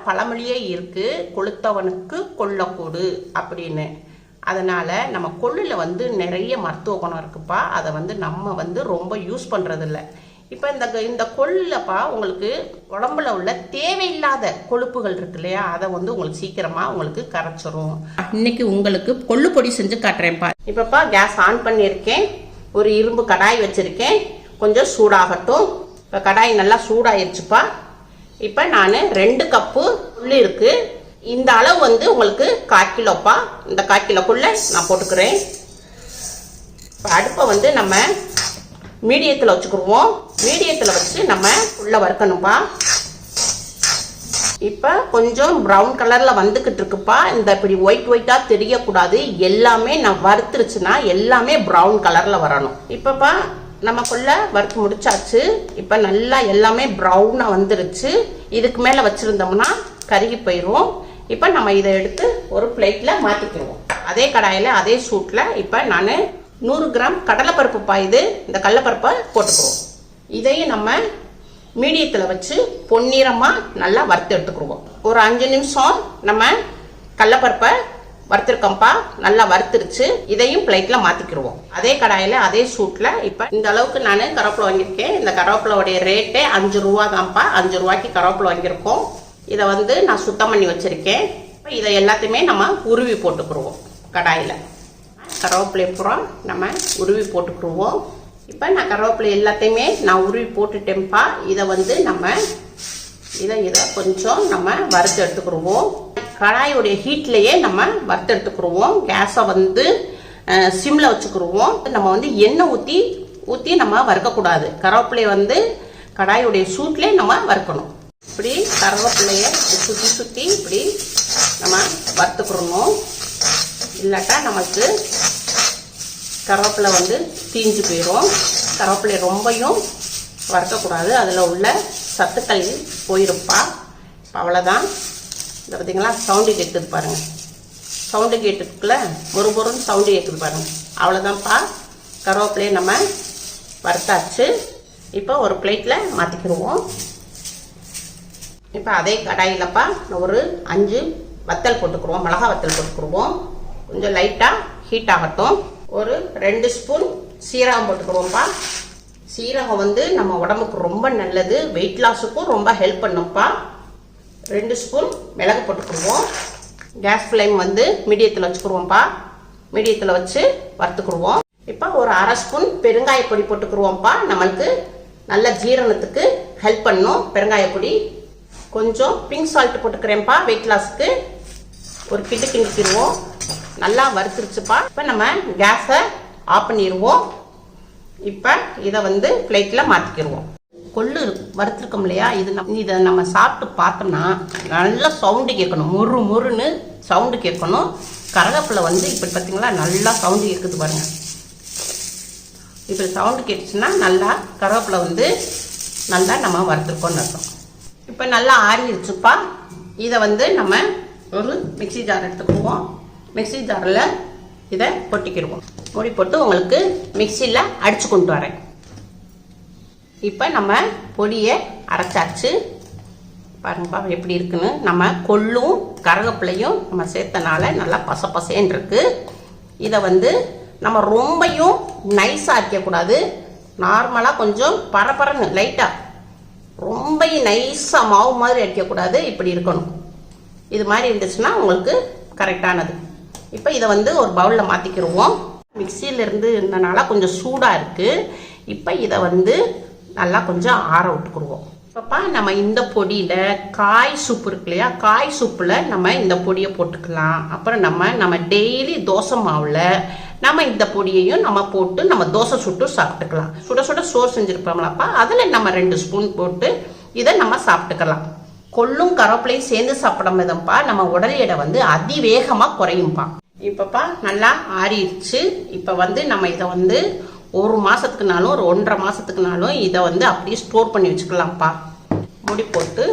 பழமொழியே இருக்குது, கொளுத்தவனுக்கு கொல்லக்கூடு அப்படின்னு. அதனால் நம்ம கொள்ளில் வந்து நிறைய மருத்துவ குணம் இருக்குப்பா. அதை வந்து நம்ம வந்து ரொம்ப யூஸ் பண்ணுறதில்ல. இப்போ இந்த கொள்ளுலப்பா உங்களுக்கு உடம்புல உள்ள தேவையில்லாத கொழுப்புகள் இருக்கு இல்லையா, அதை வந்து உங்களுக்கு சீக்கிரமாக உங்களுக்கு கரைச்சிரும். இன்னைக்கு உங்களுக்கு கொள்ளு பொடி செஞ்சு காட்டுறேன்ப்பா. இப்போப்பா கேஸ் ஆன் பண்ணியிருக்கேன். ஒரு இரும்பு கடாய் வச்சுருக்கேன். கொஞ்சம் சூடாகட்டும். இப்போ கடாய் நல்லா சூடாயிருச்சுப்பா. இப்போ நான் 2 கப்பு கொள்ளு இருக்குது. இந்த அளவு வந்து உங்களுக்கு 1/4 கிலோப்பா. இந்த 1/4 கிலோக்குள்ளே நான் போட்டுக்கிறேன். இப்போ அடுப்பை வந்து நம்ம மீடியத்தில் வச்சுக்கிடுவோம். மீடியத்தில் வச்சு நம்ம உள்ளே வறுக்கணும்ப்பா. இப்போ கொஞ்சம் ப்ரௌன் கலரில் வந்துக்கிட்டு இருக்குப்பா. இந்த இப்படி ஒயிட்டாக தெரியக்கூடாது. எல்லாமே நான் வறுத்துருச்சுன்னா எல்லாமே ப்ரௌன் கலரில் வரணும். இப்போப்பா நமக்குள்ள வறுத்து முடிச்சாச்சு. இப்போ நல்லா எல்லாமே ப்ரௌனாக வந்துருச்சு. இதுக்கு மேலே வச்சுருந்தோம்னா கருகி போயிடும். இப்போ நம்ம இதை எடுத்து ஒரு பிளேட்டில் மாற்றிக்கிடுவோம். அதே கடாயில் அதே சூட்டில் இப்போ நான் 100 கிராம் கடலைப்பருப்பு பாயுது. இந்த கடலைப்பருப்பை போட்டுக்குவோம். இதையும் நம்ம மீடியத்தில் வச்சு பொன்னிறமாக நல்லா வறுத்து எடுத்துக்கிடுவோம். ஒரு 5 நிமிஷம் நம்ம கடலைப்பருப்பை வறுத்துருக்கோம்ப்பா. நல்லா வறுத்துருச்சு. இதையும் பிளேட்டில் மாற்றிக்கிடுவோம். அதே கடாயில் அதே சூட்டில் இப்போ இந்த அளவுக்கு நான் கருவேப்பிலை வாங்கியிருக்கேன். இந்த கருவேப்பிலையோடைய ரேட்டே 5 ரூபா தான்ப்பா. 5 ரூபாய்க்கு கருவேப்பிலை வாங்கியிருக்கோம். இதை வந்து நான் சுத்தம் பண்ணி வச்சுருக்கேன். இப்போ இதை எல்லாத்தையுமே நம்ம உருவி போட்டுக்கிடுவோம். கடாயில் கருவேப்பிலை பூரா நம்ம உருவி போட்டுக்கிடுவோம். இப்போ நான் கருவேப்பிலை எல்லாத்தையுமே நான் உருவி போட்டுட்டேன்ப்பா. இதை வந்து நம்ம இதை கொஞ்சம் நம்ம வறுத்து எடுத்துக்கிடுவோம். கடாயுடைய ஹீட்லேயே நம்ம வறுத்து எடுத்துக்கிடுவோம். கேஸை வந்து சிம்மில் வச்சுக்கிடுவோம். நம்ம வந்து எண்ணெய் ஊற்றி நம்ம வறுக்கக்கூடாது. கருவேப்பிலையை வந்து கடாயுடைய சூட்லேயே நம்ம வறுக்கணும். இப்படி கருவேப்பிலையை சுற்றி இப்படி நம்ம வறுத்துக்கிடணும். இல்லாட்டா நமக்கு கருவேப்பிலை வந்து தீஞ்சு போயிடும். கருவேப்பிலை ரொம்பையும் வறுக்கக்கூடாது. அதில் உள்ள சத்துக்கள் போயிருப்பா. இப்போ அவ்வளோதான். இந்த பார்த்தீங்களா சவுண்டு கேட்குது பாருங்கள். சவுண்டு கேட்டுக்குள்ள பொறுன்னு சவுண்டு கேட்குது பாருங்கள். அவ்வளோதான்ப்பா. கருவேப்பிலையை நம்ம வறுத்தாச்சு. இப்போ ஒரு பிளேட்டில் மாற்றிக்கிடுவோம். இப்போ அதே கடாயிலப்பா ஒரு 5 வத்தல் போட்டுக்குருவோம். மிளகா வத்தல் போட்டுக்குருவோம். கொஞ்சம் லைட்டாக ஹீட் ஆகட்டும். ஒரு 2 ஸ்பூன் சீரகம் போட்டுக்குருவோம்ப்பா. சீரகம் வந்து நம்ம உடம்புக்கு ரொம்ப நல்லது. வெயிட் லாஸுக்கும் ரொம்ப ஹெல்ப் பண்ணும்ப்பா. 2 ஸ்பூன் மிளகு போட்டுக்குருவோம். கேஸ் ஃப்ளேம் வந்து மீடியத்தில் வச்சுக்குருவோம்ப்பா. மீடியத்தில் வச்சு வறுத்துக்குருவோம். இப்போ ஒரு 1/2 ஸ்பூன் பெருங்காயப்பொடி போட்டுக்குருவோம்ப்பா. நம்மளுக்கு நல்ல ஜீரணத்துக்கு ஹெல்ப் பண்ணும் பெருங்காயப்பொடி. கொஞ்சம் பிங்க் சால்ட் போட்டுக்கிறேன்ப்பா வெயிட் லாஸுக்கு. ஒரு கிண்டிக்கிடுவோம். நல்லா வறுத்துருச்சுப்பா. இப்போ நம்ம கேஸை ஆஃப் பண்ணிடுவோம். இப்போ இதை வந்து பிளேட்டில் மாற்றிக்கிடுவோம். கொள்ளு வறுத்துருக்கோம் இல்லையா, இதை நம்ம சாப்பிட்டு பார்த்தோம்னா நல்லா சவுண்டு கேட்கணும். முறுன்னு சவுண்டு கேட்கணும். கருவேப்பிலை வந்து இப்படி பார்த்தீங்களா நல்லா சவுண்டு கேட்குது பாருங்கள். இப்படி சவுண்டு கேட்டுச்சுன்னா நல்லா கருவேப்பிலை வந்து நல்லா நம்ம வறுத்துருக்கோன்னு அர்த்தம். இப்போ நல்லா ஆறிடுச்சுப்பா. இதை வந்து நம்ம ஒரு மிக்ஸி ஜார் எடுத்துக்குவோம். மிக்ஸி ஜாரில் இதை கொட்டிக்கிடுவோம். மூடி போட்டு உங்களுக்கு மிக்சியில் அடித்து கொண்டு வரேன். இப்போ நம்ம பொடியை அரைச்சாச்சு. பாருங்கப்பா எப்படி இருக்குன்னு. நம்ம கொள்ளும் கருவேப்பிலையும் நம்ம சேர்த்தனால நல்லா பசேன்னு இருக்கு. இதை வந்து நம்ம ரொம்பையும் நைஸாக அரைக்கக்கூடாது. நார்மலாக கொஞ்சம் பரபரன்னு லைட்டாக, ரொம்ப நைஸாக மாவு மாதிரி அரைக்கக்கூடாது. இப்படி இருக்கணும். இது மாதிரி இருந்துச்சுன்னா உங்களுக்கு கரெக்டானது. இப்போ இதை வந்து ஒரு பவுலில் மாற்றிக்கிடுவோம். மிக்சியில் இருந்து இருந்தனால கொஞ்சம் சூடாக இருக்குது. இப்போ இதை வந்து நல்லா கொஞ்சம் ஆற விட்டுக்குருவோம். இப்போப்பா நம்ம இந்த பொடியில் காய் சூப்பு இருக்கு இல்லையா, காய் சூப்பில் நம்ம இந்த பொடியை போட்டுக்கலாம். அப்புறம் நம்ம டெய்லி தோசை மாவில் நம்ம இந்த பொடியையும் நம்ம போட்டு நம்ம தோசை சுட்டு சாப்பிட்டுக்கலாம். சுட சோறு செஞ்சுருப்போம்லப்பா, அதில் நம்ம 2 ஸ்பூன் போட்டு இதை நம்ம சாப்பிட்டுக்கலாம். கொள்ளும் கருவேப்பிலையும் சேர்ந்து சாப்பிடும் விதம்ப்பா நம்ம உடல் எடை வந்து அதிவேகமாக குறையும்ப்பா. இப்போப்பா நல்லா ஆறிடுச்சு. இப்போ வந்து நம்ம இதை வந்து 1 மாதத்துக்குனாலும் ஒரு 1.5 மாதத்துக்குனாலும் இதை வந்து அப்படியே ஸ்டோர் பண்ணி வச்சுக்கலாம்ப்பா. மூடி போட்டு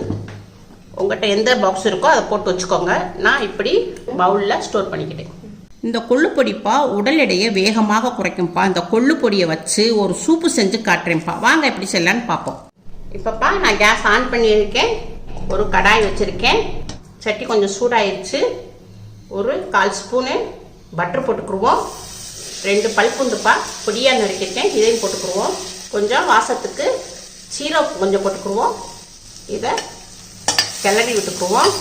உங்கள்கிட்ட எந்த பாக்ஸ் இருக்கோ அதை போட்டு வச்சுக்கோங்க. நான் இப்படி பவுலில் ஸ்டோர் பண்ணிக்கிட்டேன். இந்த கொள்ளு பொடிப்பா உடல் எடையை வேகமாக குறைக்கும்ப்பா. இந்த கொள்ளு பொடியை வச்சு ஒரு சூப்பு செஞ்சு காட்டுறேன்ப்பா. வாங்க எப்படி செய்யலான்னு பார்ப்போம். இப்போப்பா நான் கேஸ் ஆன் பண்ணியிருக்கேன். ஒரு கடாய் வச்சுருக்கேன். சட்டி கொஞ்சம் சூடாயிருச்சு. ஒரு 1/4 ஸ்பூனு பட்டர் போட்டுக்குருவோம். 2 பல் பூண்டுப்பா பொடியாக நறுக்கிட்டேன், இதையும் போட்டுக்குருவோம். கொஞ்சம் வாசத்துக்கு சீரகம் கொஞ்சம் போட்டுக்குருவோம். இதை கிளறி விட்டுக்குருவோம்.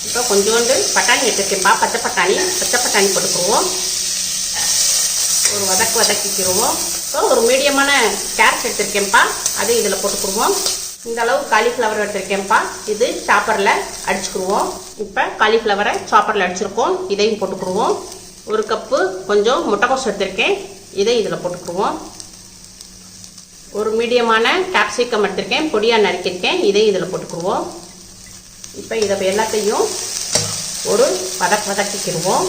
இப்போ கொஞ்சோண்டு பட்டாணி எடுத்துருக்கேன்ப்பா, பச்சை பட்டாணி போட்டுக்குருவோம். ஒரு வதக்கிக்கிடுவோம். இப்போ ஒரு மீடியமான கேரட் எடுத்துருக்கேன்ப்பா, அதை இதில் போட்டுக்குருவோம். இந்த அளவு காலிஃப்ளவர் எடுத்துருக்கேன்ப்பா, இது சாப்பரில் அடிச்சுக்குருவோம். இப்போ காலிஃப்ளவரை சாப்பரில் அடிச்சிருக்கோம், இதையும் போட்டுக்குருவோம். 1 கப்பு கொஞ்சம் முட்டைக்கோஸ் எடுத்திருக்கேன், இதை இதில் போட்டுக்குருவோம். ஒரு மீடியமான கேப்சிகம் எடுத்திருக்கேன், பொடியாக நறுக்கியிருக்கேன், இதையும் இதில் போட்டுக்குருவோம். இப்போ இதை எல்லாத்தையும் ஒரு வதக்கிக்கிடுவோம்.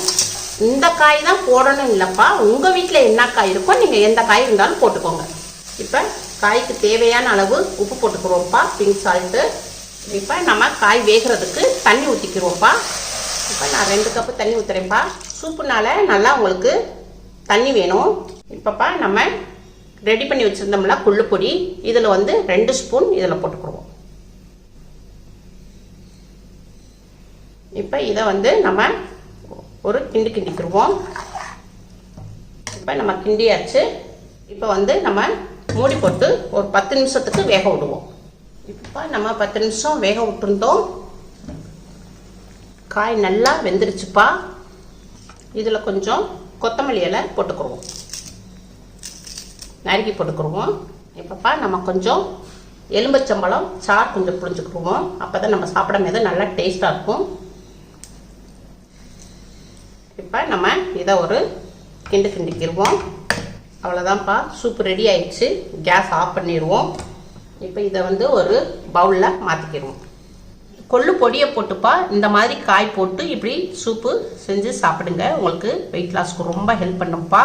இந்த காய் தான் போடணும் இல்லைப்பா, உங்கள் வீட்டில் என்ன காய் இருக்கோ நீங்கள் எந்த காய் இருந்தாலும் போட்டுக்கோங்க. இப்போ காய்க்கு தேவையான அளவு உப்பு போட்டுக்கிறோம்ப்பா, பிங்க் சால்ட்டு. இப்போ நம்ம காய் வேகிறதுக்கு தண்ணி ஊற்றிக்கிறோம்ப்பா. இப்போ நான் 2 கப்பு தண்ணி ஊற்றுறேன்ப்பா. சூப்புனால நல்லா உங்களுக்கு தண்ணி வேணும். இப்போப்பா நம்ம ரெடி பண்ணி வச்சுருந்தோம்ல கொள்ளு பொடி, இதில் 2 ஸ்பூன் இதில் போட்டுக்குருவோம். இப்போ இதை நம்ம ஒரு கிண்டிக்கிடுவோம். இப்போ நம்ம கிண்டியாச்சு. இப்போ நம்ம மூடி போட்டு ஒரு 10 நிமிஷத்துக்கு வேக விடுவோம். இப்போ நம்ம 10 நிமிஷம் வேக விட்டுருந்தோம். காய் நல்லா வெந்துருச்சுப்பா. இதில் கொஞ்சம் கொத்தமல்லி இலை போட்டுக்குருவோம், நறுக்கி போட்டுக்குருவோம். இப்போப்பா நம்ம கொஞ்சம் எலும்பச்சம்பழம் சாறு கொஞ்சம் புழிஞ்சுக்குருவோம். அப்போ தான் நம்ம சாப்பிடும் போது நல்லா டேஸ்ட்டாக இருக்கும். இப்போ நம்ம இதை ஒரு கிண்டிக்கிடுவோம். அவ்வளோதான்ப்பா, சூப் ரெடி ஆயிடுச்சு. கேஸ் ஆஃப் பண்ணிடுவோம். இப்போ இதை ஒரு பவுலில் மாற்றிக்கிடுவோம். கொள்ளு பொடியை போட்டுப்பா இந்த மாதிரி காய் போட்டு இப்படி சூப்பு செஞ்சு சாப்பிடுங்க. உங்களுக்கு வெயிட் லாஸ்க்கு ரொம்ப ஹெல்ப் பண்ணும்ப்பா.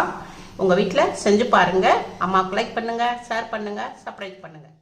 உங்கள் வீட்டில் செஞ்சு பாருங்கள். அம்மாவுக்கு லைக் பண்ணுங்கள், ஷேர் பண்ணுங்கள், சப்ஸ்கிரைப் பண்ணுங்கள்.